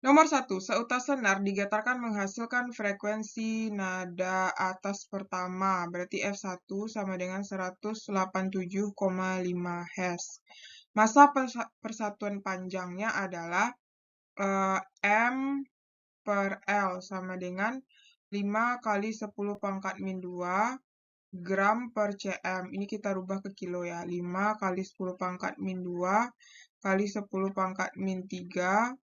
Nomor 1, seutas senar digetarkan menghasilkan frekuensi nada atas pertama, berarti F1 sama dengan 187,5 Hz. Masa persatuan panjangnya adalah M per L sama dengan 5 kali 10 pangkat min 2 gram per cm. Ini kita rubah ke kilo ya. 5 kali 10 pangkat min 2 kali 10 pangkat min 3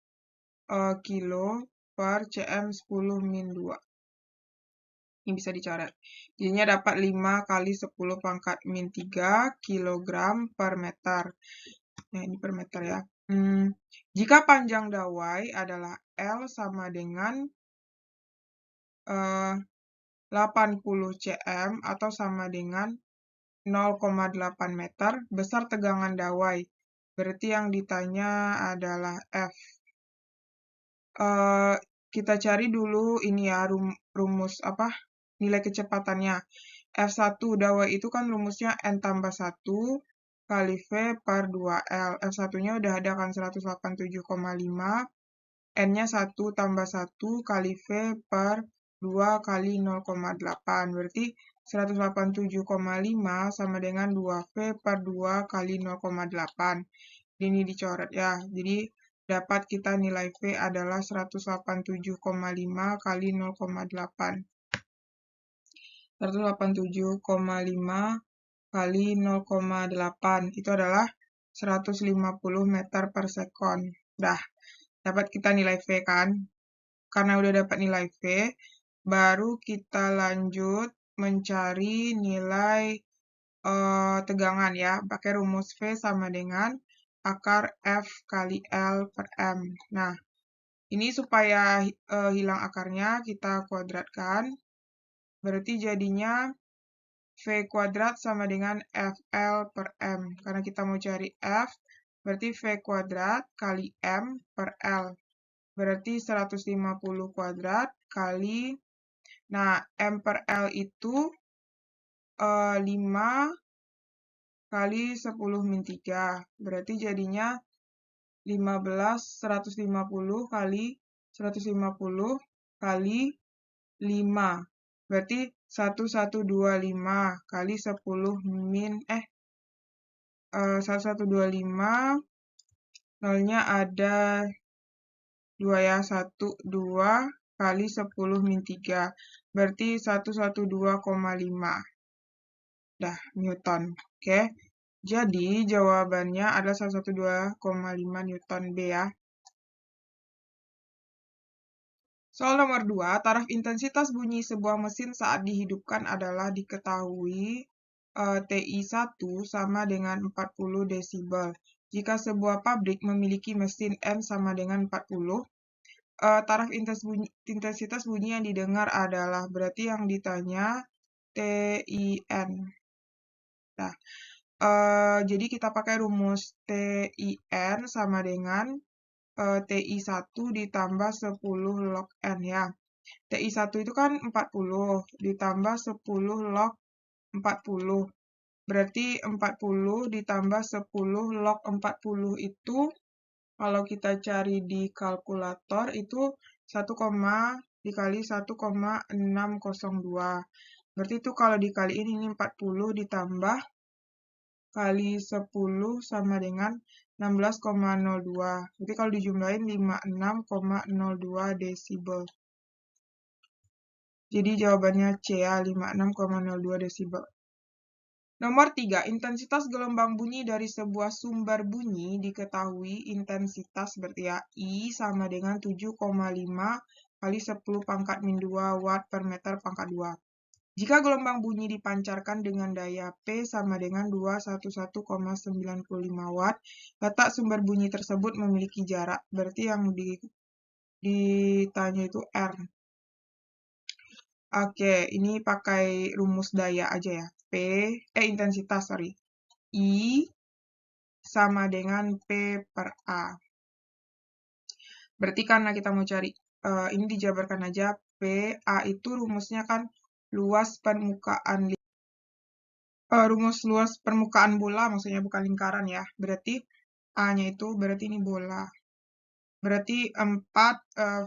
kilo per cm 10 min 2. Ini bisa dicoret. Jadinya dapat 5 kali 10 pangkat min 3 kilogram per meter. Nah, ini per meter ya. Jika panjang dawai adalah L sama dengan 80 cm atau sama dengan 0,8 meter, besar tegangan dawai. Berarti yang ditanya adalah F. Kita cari dulu ini ya, rumus apa? Nilai kecepatannya. F1 dawai itu kan rumusnya N tambah 1 kali V per 2L. F1-nya udah ada kan 187,5. N-nya 1 tambah 1 kali V per 2 kali 0,8. Berarti 187,5 sama dengan 2V per 2 kali 0,8. Ini dicoret ya. Jadi dapat kita nilai V adalah 187,5 kali 0,8. 187,5 kali 0,8 itu adalah 150 meter per sekon. Dah, dapat kita nilai V kan? Karena udah dapat nilai V, baru kita lanjut mencari nilai tegangan ya. Pakai rumus V sama dengan akar F kali L per M. Nah, ini supaya hilang akarnya, kita kuadratkan. Berarti jadinya V kuadrat sama dengan FL per M. Karena kita mau cari F, berarti V kuadrat kali M per L. Berarti 150 kuadrat kali, nah M per L itu 5 kali 10 min 3. Berarti jadinya 150 kali 150 kali 5. Berarti 1125 kali 10 min 1125, nolnya ada 2 ya, 1, 2 kali 10 min 3. Berarti 112,5. Dah, Newton. Oke. Jadi, jawabannya adalah 112,5 Newton B ya. Soal nomor 2, taraf intensitas bunyi sebuah mesin saat dihidupkan adalah diketahui TI1 sama dengan 40 desibel. Jika sebuah pabrik memiliki mesin N sama dengan 40, taraf intensitas bunyi yang didengar adalah, berarti yang ditanya TIN. Nah, jadi kita pakai rumus TIN sama dengan TI1 ditambah 10 log N ya. TI1 itu kan 40 ditambah 10 log 40. Berarti 40 ditambah 10 log 40 itu kalau kita cari di kalkulator itu 1, dikali 1,602. Berarti itu kalau dikaliin ini 40 ditambah kali 10 sama dengan 16,02. Jadi kalau dijumlahin 56,02 desibel. Jadi jawabannya C ya, 56,02 desibel. Nomor 3, intensitas gelombang bunyi dari sebuah sumber bunyi diketahui intensitas berarti ya I sama dengan 7,5 kali 10 pangkat min 2 watt per meter pangkat 2. Jika gelombang bunyi dipancarkan dengan daya P sama dengan 211,95 watt, letak sumber bunyi tersebut memiliki jarak. Berarti yang ditanya itu R. Oke, ini pakai rumus daya aja ya. Intensitas, sorry. I sama dengan P per A. Berarti karena kita mau cari, ini dijabarkan aja. PA itu rumusnya kan luas permukaan rumus luas permukaan bola, maksudnya bukan lingkaran ya. Berarti A-nya itu berarti ini bola. berarti 4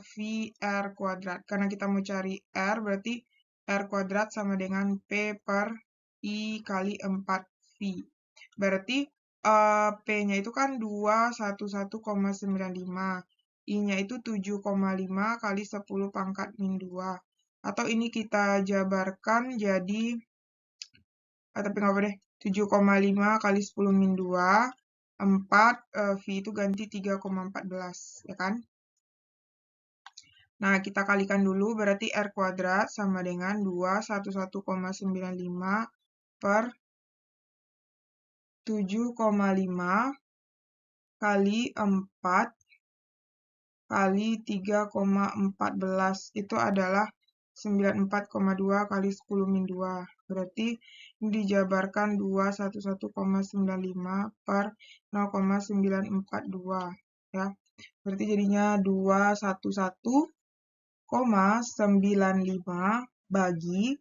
VR kuadrat. Karena kita mau cari R, berarti R kuadrat sama dengan P per I kali 4V. Berarti P-nya itu kan 211,95. I-nya itu 7,5 kali 10 pangkat min 2. Atau ini kita jabarkan jadi, tapi nggak apa deh, 7,5 kali 10 min 2, 4, V itu ganti 3,14, ya kan? Nah, kita kalikan dulu, berarti R kuadrat sama dengan 211,95 per 7,5 kali 4 kali 3,14. Itu adalah 94,2 kali 10 min 2. Berarti ini dijabarkan 211,95 per 0,942. Ya. Berarti jadinya 211,95 bagi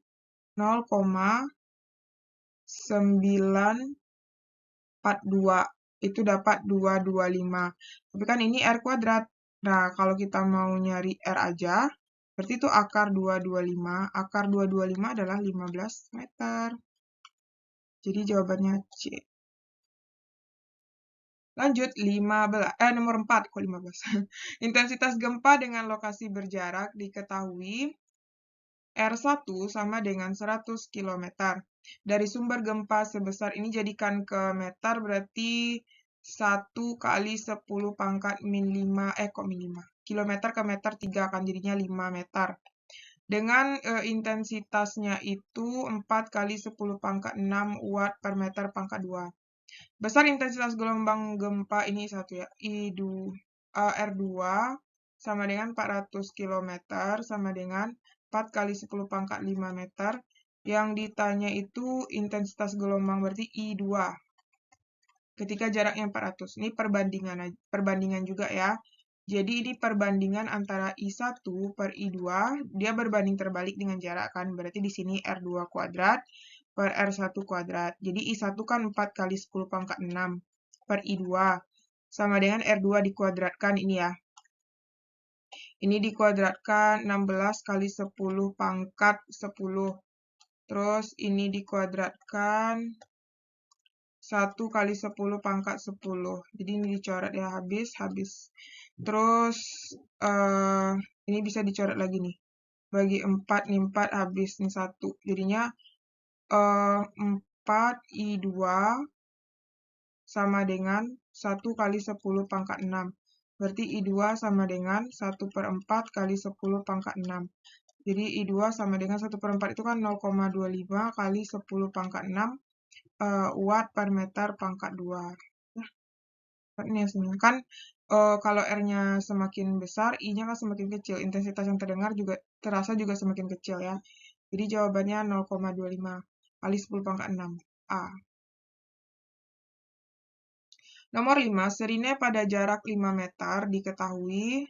0,942. Itu dapat 225. Tapi kan ini R kuadrat. Nah, kalau kita mau nyari R aja, berarti itu akar 225. Akar 225 adalah 15 meter. Jadi jawabannya C. Lanjut, nomor 4, kok 15. Intensitas gempa dengan lokasi berjarak diketahui R1 sama dengan 100 km. Dari sumber gempa sebesar ini jadikan ke meter, berarti 1 kali 10 pangkat min 5, kilometer ke meter 3 akan jadinya 5 meter. Dengan intensitasnya itu 4 kali 10 pangkat 6 watt per meter pangkat 2. Besar intensitas gelombang gempa ini satu ya, R2 sama dengan 400 km sama dengan 4 kali 10 pangkat 5 meter. Yang ditanya itu intensitas gelombang, berarti I2. Ketika jaraknya 400. Ini perbandingan juga ya. Jadi ini perbandingan antara I1 per I2, dia berbanding terbalik dengan jarak kan. Berarti di sini R2 kuadrat per R1 kuadrat. Jadi I1 kan 4 kali 10 pangkat 6 per I2. Sama dengan R2 dikuadratkan ini ya. Ini dikuadratkan 16 kali 10 pangkat 10. Terus ini dikuadratkan 1 kali 10 pangkat 10. Jadi ini dicoret ya, habis. Terus ini bisa dicoret lagi nih. Bagi 4, nih 4 habis, nih 1. Jadinya 4 I2 sama dengan 1 kali 10 pangkat 6. Berarti I2 sama dengan 1 per 4 kali 10 pangkat 6. Jadi I2 sama dengan 1 per 4 itu kan 0,25 kali 10 pangkat 6 watt per meter pangkat 2. Nah, ini hasilnya. Kan kalau R-nya semakin besar, I-nya kan semakin kecil. Intensitas yang terdengar juga terasa juga semakin kecil ya. Jadi jawabannya 0,25 kali 10 pangkat 6. A. Nomor 5, serine pada jarak 5 meter diketahui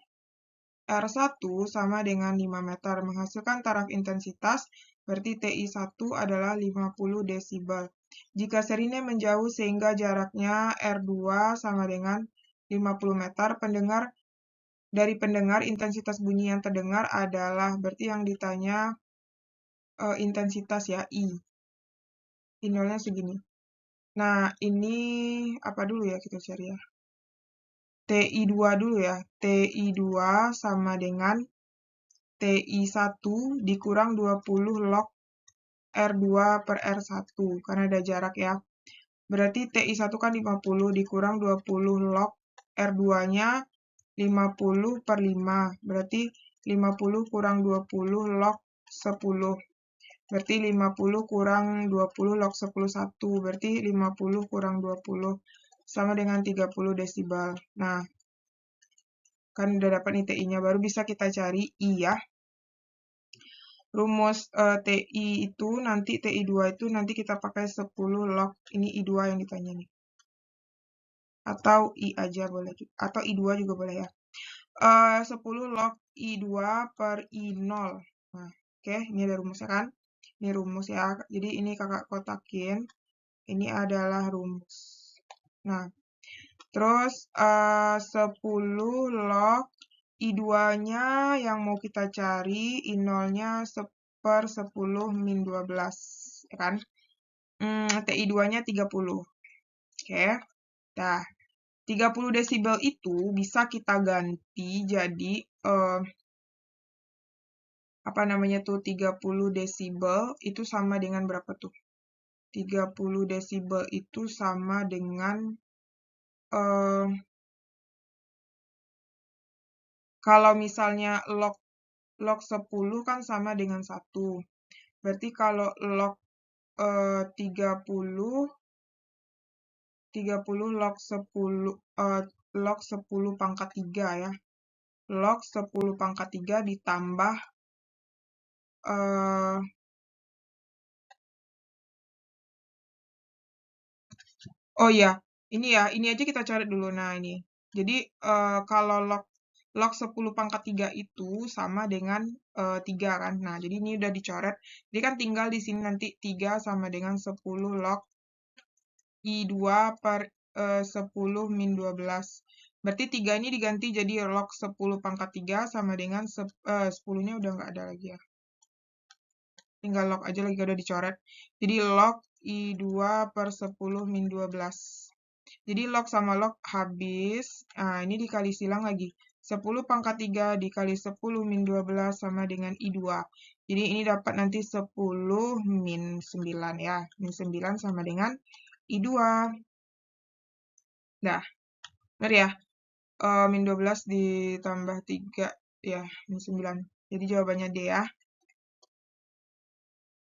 R1 sama dengan 5 meter menghasilkan taraf intensitas, berarti TI1 adalah 50 desibel. Jika serine menjauh sehingga jaraknya R2 sama dengan 50 meter, dari pendengar intensitas bunyi yang terdengar adalah, berarti yang ditanya intensitas ya, I. I0-nya segini. Nah, ini apa dulu ya kita cari ya? TI2 dulu ya. TI2 sama dengan TI1 dikurang 20 log R2 per R1, karena ada jarak ya. Berarti TI1 kan 50, dikurang 20 log R2-nya 50 per 5. Berarti 50 kurang 20 log 10. Berarti 50 kurang 20 log 10, 1. Berarti 50 kurang 20 sama dengan 30 desibel. Nah, kan udah dapat nih TI-nya, baru bisa kita cari I ya. Rumus TI itu nanti TI2 itu nanti kita pakai 10 log, ini I2 yang ditanya nih. Atau I aja boleh, atau I2 juga boleh ya. 10 log I2 per I0. Nah, oke, ini ada rumusnya kan? Ini rumus ya. Jadi ini kakak kotakin. Ini adalah rumus. Nah, Terus 10 log I2-nya yang mau kita cari, I0-nya per 10 min 12, ya kan? TI2-nya 30. Oke. Nah, 30 desibel itu bisa kita ganti jadi apa namanya tuh 30 desibel itu sama dengan berapa tuh? 30 desibel itu sama dengan kalau misalnya log 10 kan sama dengan 1. Berarti kalau log 30 log 10 log 10 pangkat 3 ya. Log 10 pangkat 3 ditambah oh iya, ini aja kita cari dulu. Nah, ini. Jadi kalau log 10 pangkat 3 itu sama dengan 3 kan. Nah, jadi ini udah dicoret. Jadi kan tinggal di sini nanti 3 sama dengan 10 log I2 per 10 min 12. Berarti 3 ini diganti jadi log 10 pangkat 3 sama dengan 10-nya udah nggak ada lagi ya. Tinggal log aja lagi udah dicoret. Jadi log I2 per 10 min 12. Jadi log sama log habis. Nah, ini dikali silang lagi. 10 pangkat 3 dikali 10 min 12 sama dengan I2. Jadi ini dapat nanti 10 min 9 ya. Min 9 sama dengan I2. Nah, benar ya? Min 12 ditambah 3 ya, min 9. Jadi jawabannya D ya.